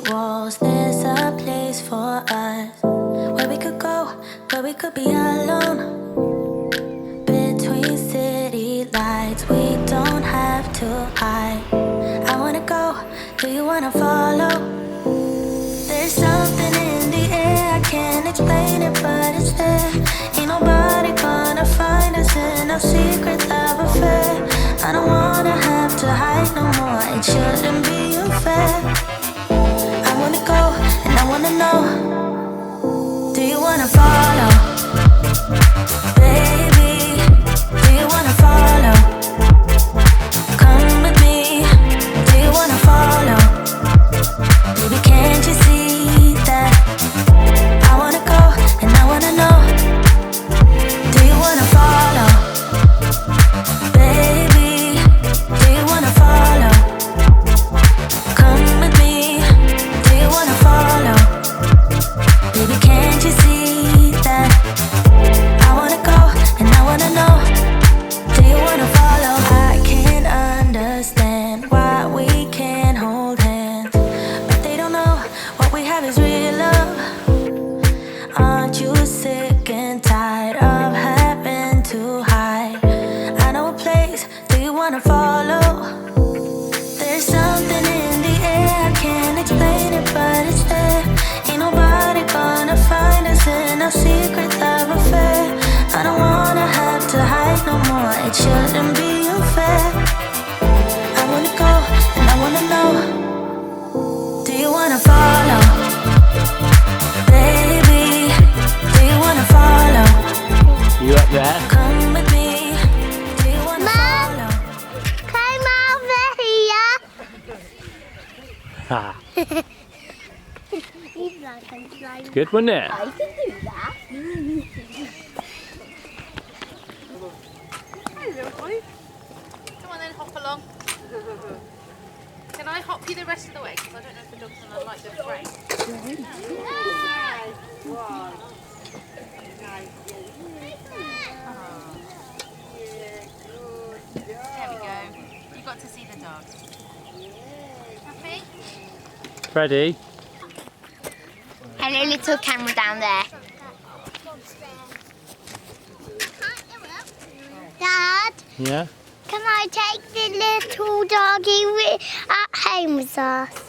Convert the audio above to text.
Walls, there's a place for us where we could go, where we could be alone. Between city lights, we don't have to hide. I wanna go, do you wanna follow? There's something in the air, I can't explain it, but it's there. Ain't nobody gonna find us in our secret love affair. I don't wanna have to hide no more, it shouldn't be unfair. I wanna go, and I wanna know, do you wanna follow? Baby, do you wanna follow? Come with me, do you wanna follow? Baby, can't you see that? I wanna go, and I wanna know, do you wanna follow? Baby, do you wanna follow? Come with me, do you wanna follow? Baby, can't you see that? I wanna go, and I wanna know, do you wanna follow? I can't understand why we can't hold hands, but they don't know what we have is real love. Aren't you sick and tired of having to hide? I know a place, do you wanna follow? There's something in the air, I can't explain it, but it's there. Ain't nobody gonna find us in our secret love affair. I don't wanna have to hide no more, it shouldn't be unfair. I wanna go, and I wanna know, do you wanna follow? Baby, do you wanna follow? You up there? Come with me, do you wanna follow? Come over here. Ah, He's like a slime. it's good, wasn't it? I can do that. Hello, boy. Come on then, hop along. Can I hop you the rest of the way? Because I don't know if the dog's going to like the frame. There we go. You got to see the dog. Happy? Freddie? Hello, little camera down there. Dad, Yeah? can I take the little doggy at home with us?